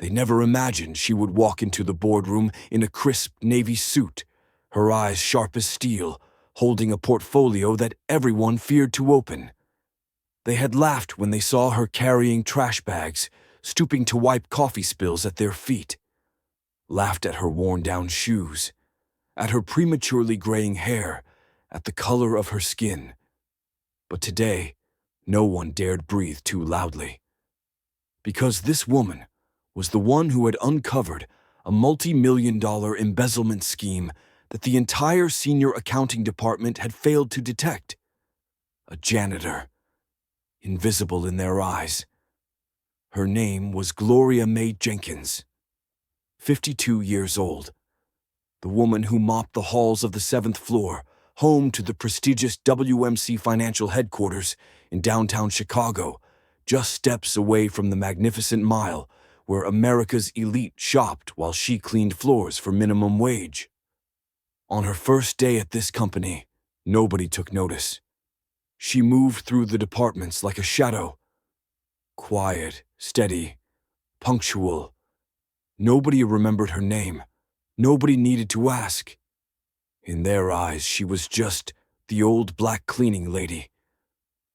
They never imagined she would walk into the boardroom in a crisp navy suit, her eyes sharp as steel, holding a portfolio that everyone feared to open. They had laughed when they saw her carrying trash bags, stooping to wipe coffee spills at their feet. Laughed at her worn-down shoes, at her prematurely graying hair, at the color of her skin. But today, no one dared breathe too loudly. Because this woman was the one who had uncovered a multi-million-dollar embezzlement scheme that the entire senior accounting department had failed to detect. A janitor, invisible in their eyes. Her name was Gloria May Jenkins, 52 years old. The woman who mopped the halls of the 7th floor, home to the prestigious WMC Financial Headquarters in downtown Chicago, just steps away from the magnificent mile where America's elite shopped while she cleaned floors for minimum wage. On her first day at this company, nobody took notice. She moved through the departments like a shadow. Quiet, steady, punctual. Nobody remembered her name. Nobody needed to ask. In their eyes, she was just the old black cleaning lady.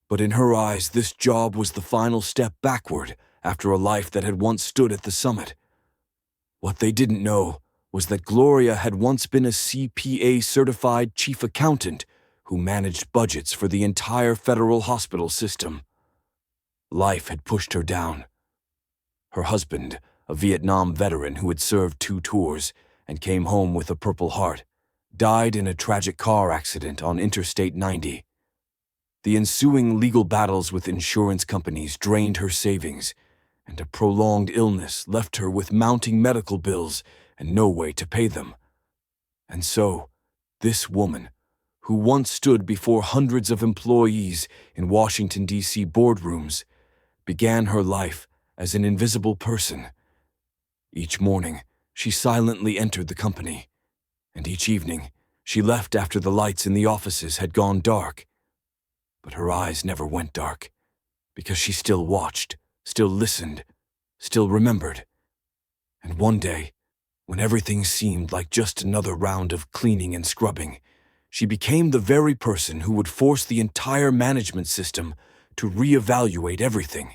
But in her eyes, this job was the final step backward after a life that had once stood at the summit. What they didn't know was that Gloria had once been a CPA-certified chief accountant who managed budgets for the entire federal hospital system. Life had pushed her down. Her husband, a Vietnam veteran who had served 2 tours and came home with a Purple Heart, died in a tragic car accident on Interstate 90. The ensuing legal battles with insurance companies drained her savings, and a prolonged illness left her with mounting medical bills and no way to pay them. And so, this woman, who once stood before hundreds of employees in Washington, D.C. boardrooms, began her life as an invisible person. Each morning, she silently entered the company, and each evening, she left after the lights in the offices had gone dark. But her eyes never went dark, because she still watched, still listened, still remembered. And one day, when everything seemed like just another round of cleaning and scrubbing, she became the very person who would force the entire management system to reevaluate everything.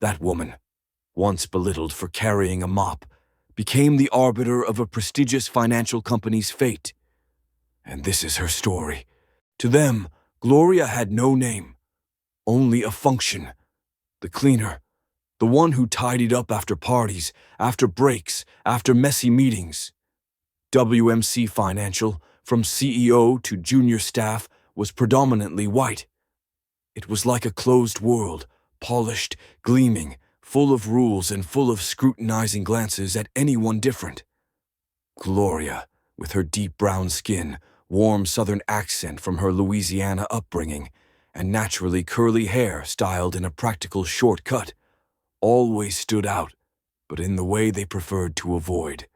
That woman, once belittled for carrying a mop, became the arbiter of a prestigious financial company's fate. And this is her story. To them, Gloria had no name, only a function. The cleaner, the one who tidied up after parties, after breaks, after messy meetings. WMC Financial, from CEO to junior staff, was predominantly white. It was like a closed world, polished, gleaming, full of rules and full of scrutinizing glances at anyone different. Gloria, with her deep brown skin, warm southern accent from her Louisiana upbringing, and naturally curly hair styled in a practical shortcut, always stood out, but in the way they preferred to avoid.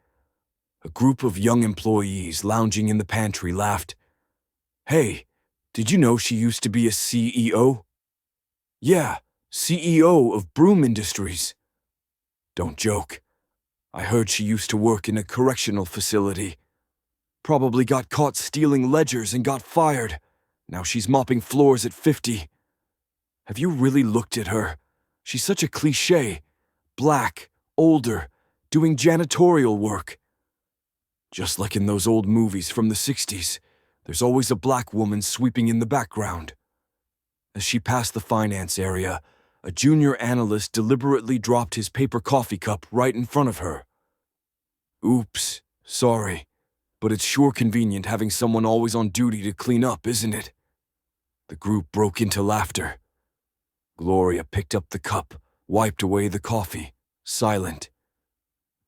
A group of young employees lounging in the pantry laughed. "Hey, did you know she used to be a CEO?" "Yeah, CEO of Broom Industries." "Don't joke. I heard she used to work in a correctional facility. Probably got caught stealing ledgers and got fired. Now she's mopping floors at 50. Have you really looked at her? She's such a cliché. Black, older, doing janitorial work. Just like in those old movies from the 60s, there's always a black woman sweeping in the background." As she passed the finance area, a junior analyst deliberately dropped his paper coffee cup right in front of her. "Oops, sorry, but it's sure convenient having someone always on duty to clean up, isn't it?" The group broke into laughter. Gloria picked up the cup, wiped away the coffee, silent.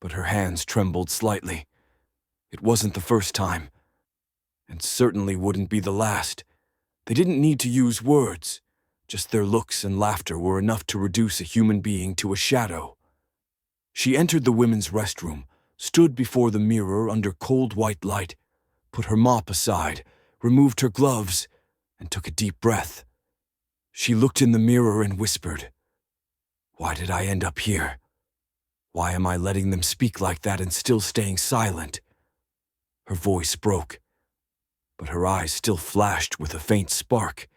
But her hands trembled slightly. It wasn't the first time, and certainly wouldn't be the last. They didn't need to use words. Just their looks and laughter were enough to reduce a human being to a shadow. She entered the women's restroom, stood before the mirror under cold white light, put her mop aside, removed her gloves, and took a deep breath. She looked in the mirror and whispered, "Why did I end up here? Why am I letting them speak like that and still staying silent? Her voice broke, but her eyes still flashed with a faint spark.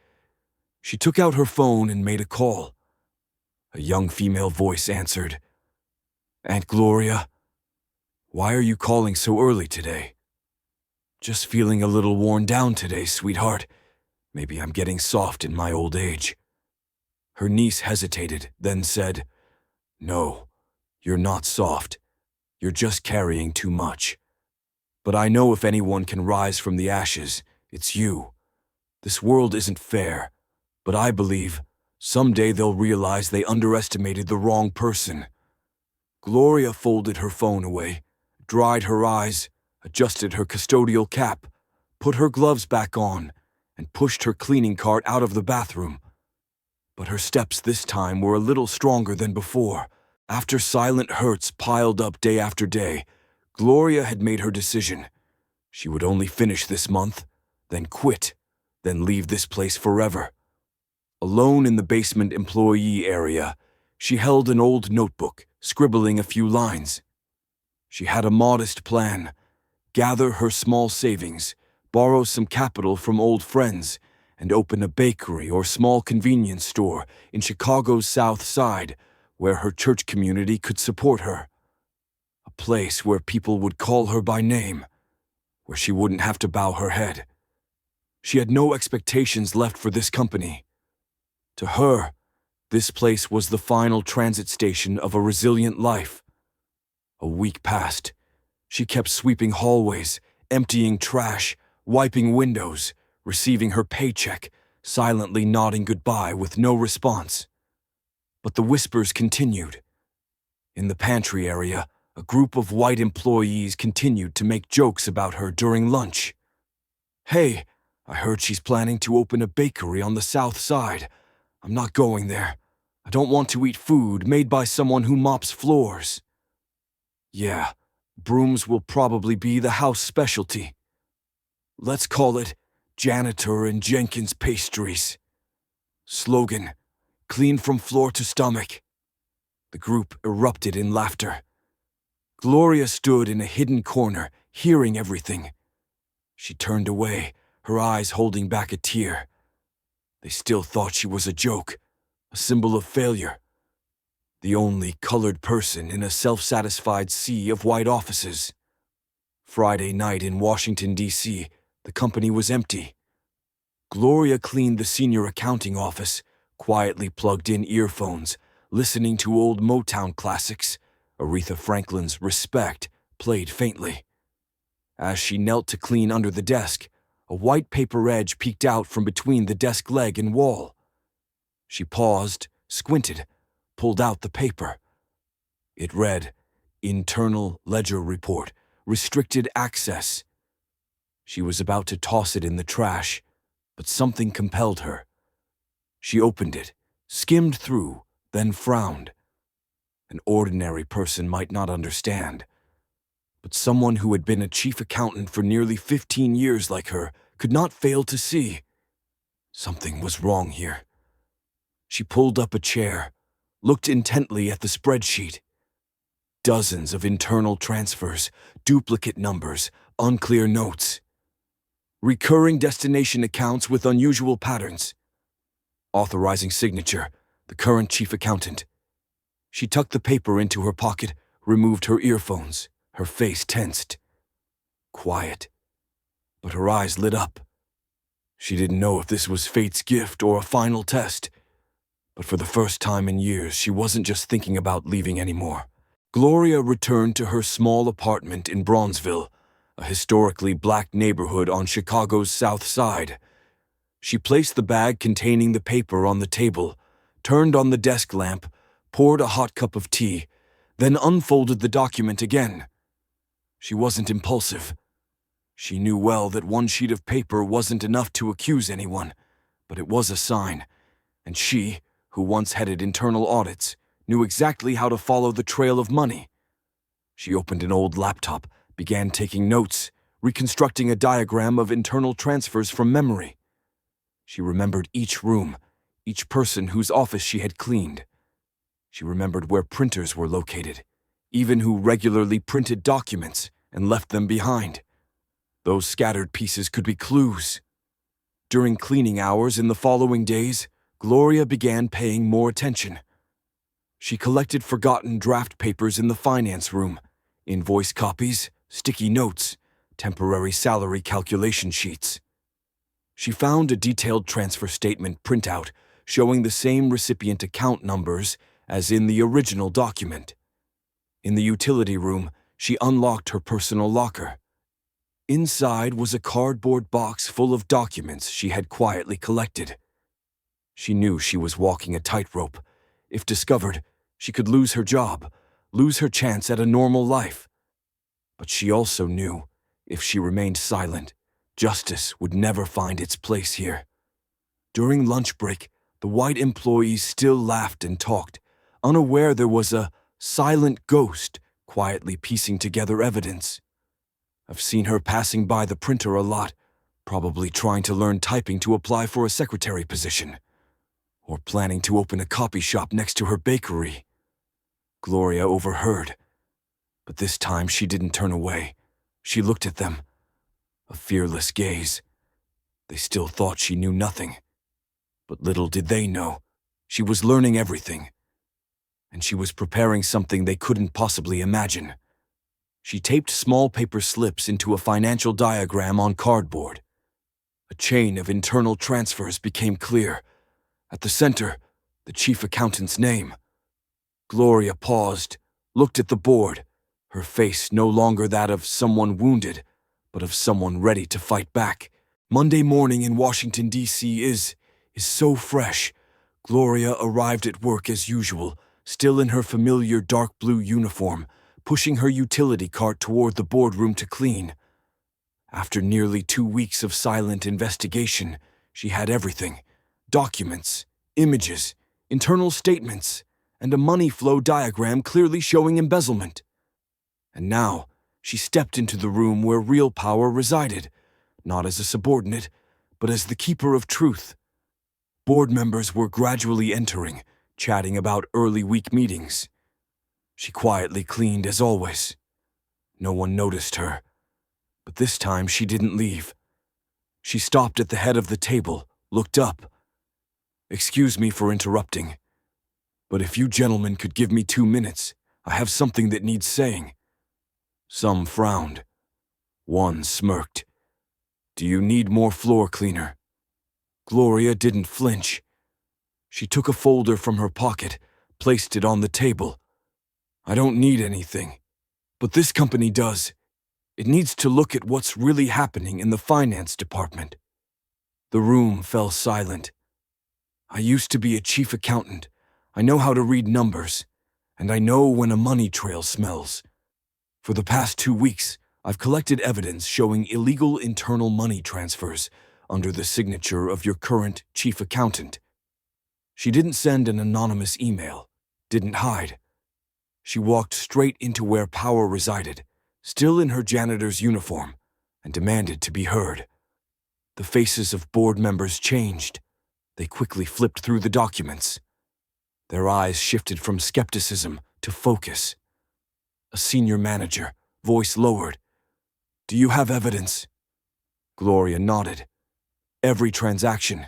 She took out her phone and made a call. A young female voice answered. "Aunt Gloria, why are you calling so early today?" "Just feeling a little worn down today, sweetheart. Maybe I'm getting soft in my old age." Her niece hesitated, then said, "No, you're not soft. You're just carrying too much. But I know if anyone can rise from the ashes, it's you. This world isn't fair, but I believe someday they'll realize they underestimated the wrong person." Gloria folded her phone away, dried her eyes, adjusted her custodial cap, put her gloves back on, and pushed her cleaning cart out of the bathroom. But her steps this time were a little stronger than before. After silent hurts piled up day after day, Gloria had made her decision. She would only finish this month, then quit, then leave this place forever. Alone in the basement employee area, she held an old notebook, scribbling a few lines. She had a modest plan: gather her small savings, borrow some capital from old friends, and open a bakery or small convenience store in Chicago's South Side, where her church community could support her. A place where people would call her by name, where she wouldn't have to bow her head. She had no expectations left for this company. To her, this place was the final transit station of a resilient life. A week passed. She kept sweeping hallways, emptying trash, wiping windows, receiving her paycheck, silently nodding goodbye with no response. But the whispers continued. In the pantry area, a group of white employees continued to make jokes about her during lunch. "Hey, I heard she's planning to open a bakery on the South Side. I'm not going there. I don't want to eat food made by someone who mops floors." "Yeah, brooms will probably be the house specialty. Let's call it Janitor and Jenkins Pastries." Slogan: clean from floor to stomach. The group erupted in laughter. Gloria stood in a hidden corner, hearing everything. She turned away, her eyes holding back a tear. They still thought she was a joke, a symbol of failure. The only colored person in a self-satisfied sea of white offices. Friday night in Washington, D.C., the company was empty. Gloria cleaned the senior accounting office, quietly plugged in earphones, listening to old Motown classics. Aretha Franklin's Respect played faintly. As she knelt to clean under the desk, a white paper edge peeked out from between the desk leg and wall. She paused, squinted, pulled out the paper. It read, "Internal Ledger Report, Restricted Access." She was about to toss it in the trash, but something compelled her. She opened it, skimmed through, then frowned. An ordinary person might not understand, but someone who had been a chief accountant for nearly 15 years like her could not fail to see. Something was wrong here. She pulled up a chair, looked intently at the spreadsheet. Dozens of internal transfers, duplicate numbers, unclear notes. Recurring destination accounts with unusual patterns. Authorizing signature, the current chief accountant. She tucked the paper into her pocket, removed her earphones, her face tensed. Quiet. But her eyes lit up. She didn't know if this was fate's gift or a final test. But for the first time in years, she wasn't just thinking about leaving anymore. Gloria returned to her small apartment in Bronzeville, a historically black neighborhood on Chicago's South Side. She placed the bag containing the paper on the table, turned on the desk lamp, poured a hot cup of tea, then unfolded the document again. She wasn't impulsive. She knew well that one sheet of paper wasn't enough to accuse anyone, but it was a sign, and she, who once headed internal audits, knew exactly how to follow the trail of money. She opened an old laptop, began taking notes, reconstructing a diagram of internal transfers from memory. She remembered each room, each person whose office she had cleaned. She remembered where printers were located, even who regularly printed documents and left them behind. Those scattered pieces could be clues. During cleaning hours in the following days, Gloria began paying more attention. She collected forgotten draft papers in the finance room, invoice copies, sticky notes, temporary salary calculation sheets. She found a detailed transfer statement printout showing the same recipient account numbers as in the original document. In the utility room, she unlocked her personal locker. Inside was a cardboard box full of documents she had quietly collected. She knew she was walking a tightrope. If discovered, she could lose her job, lose her chance at a normal life. But she also knew, if she remained silent, justice would never find its place here. During lunch break, the white employees still laughed and talked, unaware there was a silent ghost quietly piecing together evidence. I've seen her passing by the printer a lot, probably trying to learn typing to apply for a secretary position, or planning to open a copy shop next to her bakery. Gloria overheard, but this time she didn't turn away. She looked at them, a fearless gaze. They still thought she knew nothing. But little did they know, she was learning everything. And she was preparing something they couldn't possibly imagine. She taped small paper slips into a financial diagram on cardboard. A chain of internal transfers became clear. At the center, the chief accountant's name. Gloria paused, looked at the board, her face no longer that of someone wounded, but of someone ready to fight back. Monday morning in Washington, D.C. is so fresh. Gloria arrived at work as usual, still in her familiar dark blue uniform, pushing her utility cart toward the boardroom to clean. After nearly 2 weeks of silent investigation, she had everything: documents, images, internal statements, and a money flow diagram clearly showing embezzlement. And now, she stepped into the room where real power resided, not as a subordinate, but as the keeper of truth. Board members were gradually entering, chatting about early week meetings. She quietly cleaned as always. No one noticed her, but this time she didn't leave. She stopped at the head of the table, looked up. "Excuse me for interrupting, but if you gentlemen could give me 2 minutes, I have something that needs saying." Some frowned. One smirked. "Do you need more floor cleaner?" Gloria didn't flinch. She took a folder from her pocket, placed it on the table. "I don't need anything, but this company does. It needs to look at what's really happening in the finance department." The room fell silent. "I used to be a chief accountant. I know how to read numbers, and I know when a money trail smells. For the past 2 weeks, I've collected evidence showing illegal internal money transfers under the signature of your current chief accountant." She didn't send an anonymous email, didn't hide. She walked straight into where power resided, still in her janitor's uniform, and demanded to be heard. The faces of board members changed. They quickly flipped through the documents. Their eyes shifted from skepticism to focus. A senior manager, voice lowered. "Do you have evidence?" Gloria nodded. "Every transaction,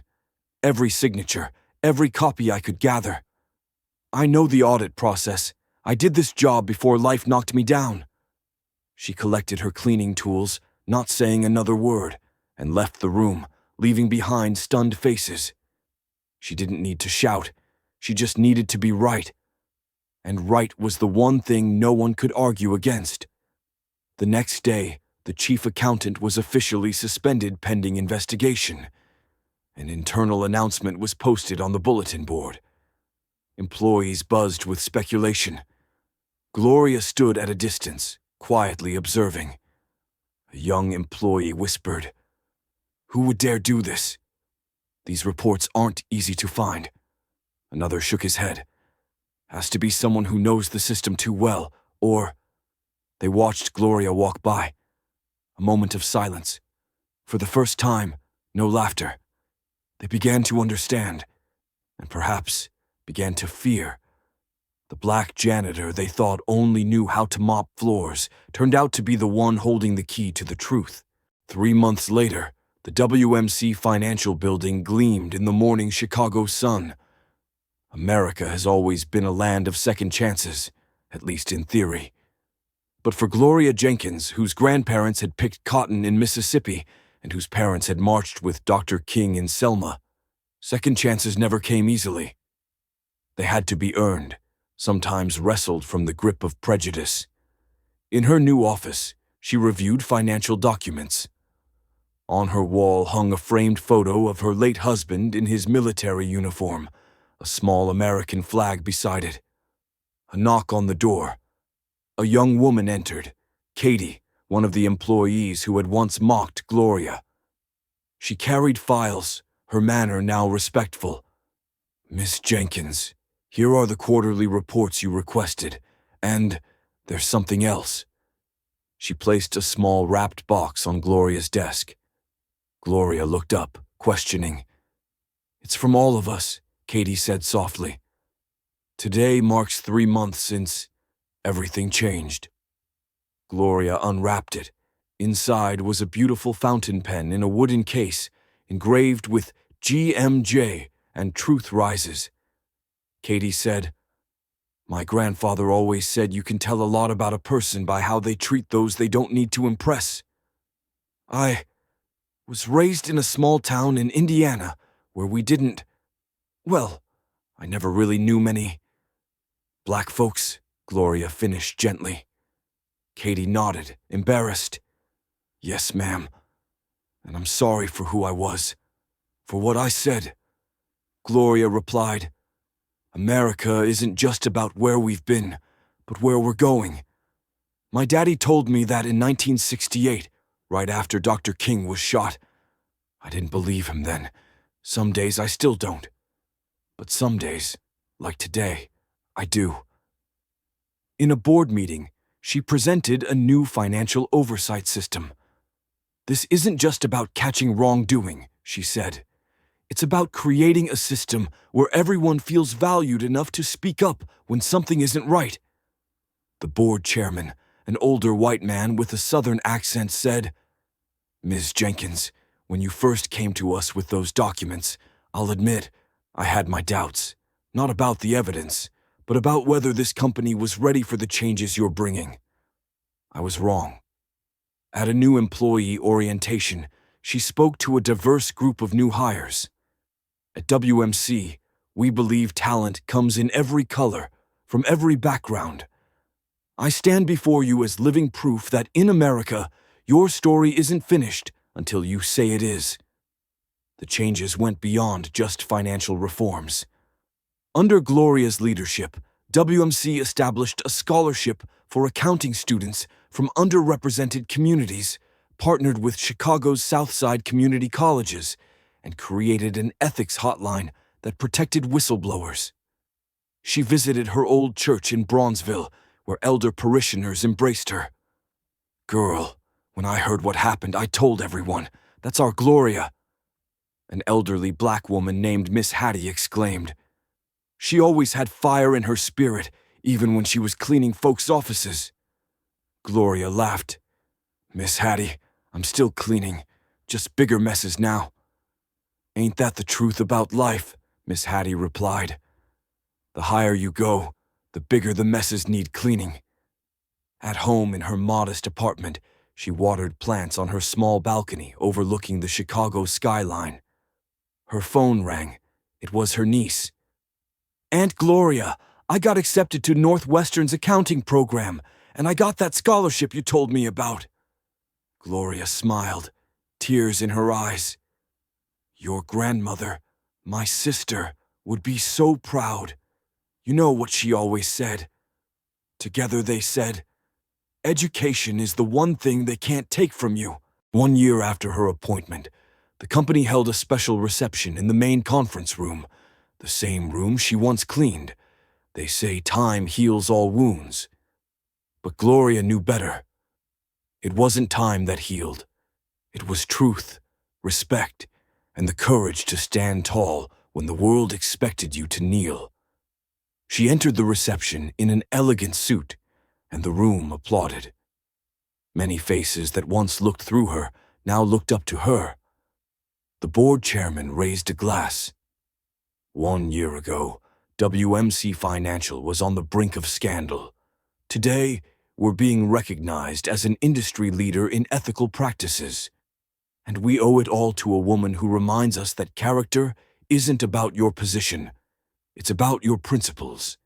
every signature, every copy I could gather. I know the audit process. I did this job before life knocked me down." She collected her cleaning tools, not saying another word, and left the room, leaving behind stunned faces. She didn't need to shout. She just needed to be right. And right was the one thing no one could argue against. The next day, the chief accountant was officially suspended pending investigation. An internal announcement was posted on the bulletin board. Employees buzzed with speculation. Gloria stood at a distance, quietly observing. A young employee whispered, "Who would dare do this? These reports aren't easy to find." Another shook his head. "Has to be someone who knows the system too well, or—" They watched Gloria walk by. A moment of silence. For the first time, no laughter. They began to understand, and perhaps began to fear. The black janitor they thought only knew how to mop floors turned out to be the one holding the key to the truth. 3 months later, the WMC financial building gleamed in the morning Chicago sun. America has always been a land of second chances, at least in theory. But for Gloria Jenkins, whose grandparents had picked cotton in Mississippi and whose parents had marched with Dr. King in Selma, second chances never came easily. They had to be earned, sometimes wrestled from the grip of prejudice. In her new office, she reviewed financial documents. On her wall hung a framed photo of her late husband in his military uniform, a small American flag beside it. A knock on the door. A young woman entered, Katie, one of the employees who had once mocked Gloria. She carried files, her manner now respectful. "Miss Jenkins, here are the quarterly reports you requested, and there's something else." She placed a small wrapped box on Gloria's desk. Gloria looked up, questioning. "It's from all of us," Katie said softly. "Today marks 3 months since everything changed." Gloria unwrapped it. Inside was a beautiful fountain pen in a wooden case, engraved with GMJ and Truth Rises. Katie said, "My grandfather always said you can tell a lot about a person by how they treat those they don't need to impress. I was raised in a small town in Indiana where we didn't, well, I never really knew many black folks," Gloria finished gently. Katie nodded, embarrassed. "Yes, ma'am, and I'm sorry for who I was, for what I said." Gloria replied, "America isn't just about where we've been, but where we're going. My daddy told me that in 1968, right after Dr. King was shot. I didn't believe him then. Some days I still don't. But some days, like today, I do." In a board meeting, she presented a new financial oversight system. "This isn't just about catching wrongdoing," she said. "It's about creating a system where everyone feels valued enough to speak up when something isn't right." The board chairman, an older white man with a southern accent, said, "Ms. Jenkins, when you first came to us with those documents, I'll admit I had my doubts, not about the evidence, but about whether this company was ready for the changes you're bringing. I was wrong." At a new employee orientation, she spoke to a diverse group of new hires. "At WMC, we believe talent comes in every color, from every background. I stand before you as living proof that in America, your story isn't finished until you say it is." The changes went beyond just financial reforms. Under Gloria's leadership, WMC established a scholarship for accounting students from underrepresented communities, partnered with Chicago's Southside community colleges, and created an ethics hotline that protected whistleblowers. She visited her old church in Bronzeville, where elder parishioners embraced her. "Girl, when I heard what happened, I told everyone, that's our Gloria," an elderly black woman named Miss Hattie exclaimed. "She always had fire in her spirit, even when she was cleaning folks' offices." Gloria laughed. "Miss Hattie, I'm still cleaning, just bigger messes now." "Ain't that the truth about life?" Miss Hattie replied. "The higher you go, the bigger the messes need cleaning." At home in her modest apartment, she watered plants on her small balcony overlooking the Chicago skyline. Her phone rang. It was her niece. "Aunt Gloria, I got accepted to Northwestern's accounting program, and I got that scholarship you told me about." Gloria smiled, tears in her eyes. "Your grandmother, my sister, would be so proud. You know what she always said. Together they said, 'Education is the one thing they can't take from you.'" 1 year after her appointment, the company held a special reception in the main conference room, the same room she once cleaned. They say time heals all wounds. But Gloria knew better. It wasn't time that healed. It was truth, respect, and the courage to stand tall when the world expected you to kneel. She entered the reception in an elegant suit, and the room applauded. Many faces that once looked through her now looked up to her. The board chairman raised a glass. 1 year ago, WMC Financial was on the brink of scandal. Today, we're being recognized as an industry leader in ethical practices. And we owe it all to a woman who reminds us that character isn't about your position. It's about your principles.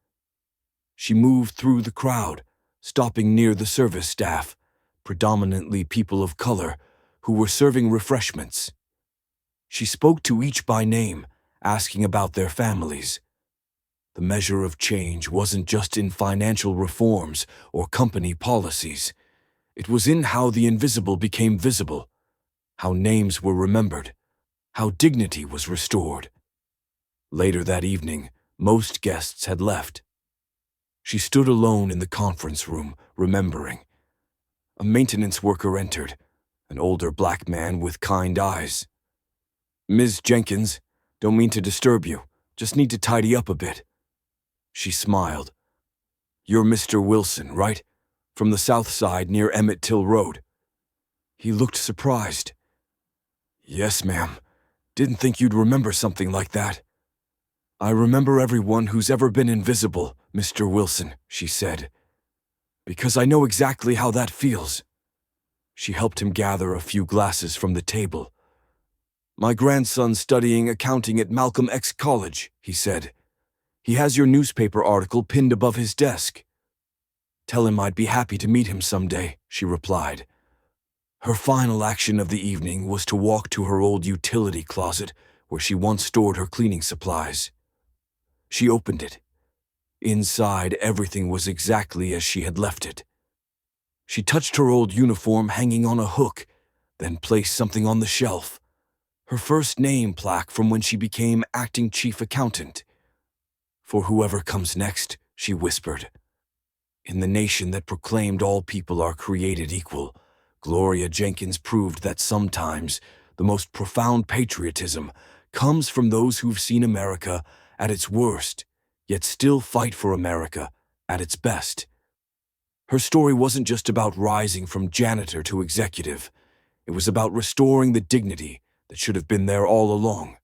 She moved through the crowd, stopping near the service staff, predominantly people of color, who were serving refreshments. She spoke to each by name, asking about their families. The measure of change wasn't just in financial reforms or company policies. It was in how the invisible became visible, how names were remembered, how dignity was restored. Later that evening, most guests had left. She stood alone in the conference room, remembering. A maintenance worker entered, an older black man with kind eyes. "Ms. Jenkins, don't mean to disturb you, just need to tidy up a bit." She smiled. "You're Mr. Wilson, right? From the south side near Emmett Till Road." He looked surprised. "Yes, ma'am. Didn't think you'd remember something like that." "I remember everyone who's ever been invisible, Mr. Wilson," she said, "because I know exactly how that feels." She helped him gather a few glasses from the table. "My grandson's studying accounting at Malcolm X College," he said. "He has your newspaper article pinned above his desk." "Tell him I'd be happy to meet him someday," she replied. Her final action of the evening was to walk to her old utility closet where she once stored her cleaning supplies. She opened it. Inside, everything was exactly as she had left it. She touched her old uniform hanging on a hook, then placed something on the shelf. Her first name plaque from when she became acting chief accountant. "For whoever comes next," she whispered. In the nation that proclaimed all people are created equal, Gloria Jenkins proved that sometimes the most profound patriotism comes from those who've seen America at its worst, yet still fight for America at its best. Her story wasn't just about rising from janitor to executive. It was about restoring the dignity that should have been there all along.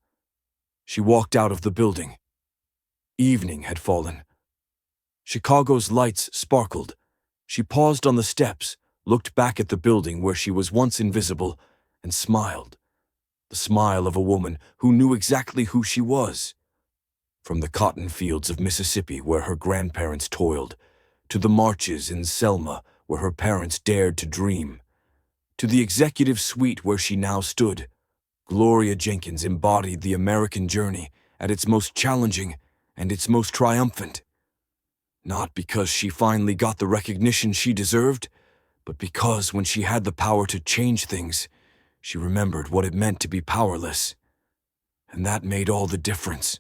She walked out of the building. Evening had fallen. Chicago's lights sparkled. She paused on the steps, looked back at the building where she was once invisible, and smiled. The smile of a woman who knew exactly who she was. From the cotton fields of Mississippi where her grandparents toiled, to the marches in Selma where her parents dared to dream, to the executive suite where she now stood, Gloria Jenkins embodied the American journey at its most challenging and its most triumphant. Not because she finally got the recognition she deserved, but because when she had the power to change things, she remembered what it meant to be powerless. And that made all the difference.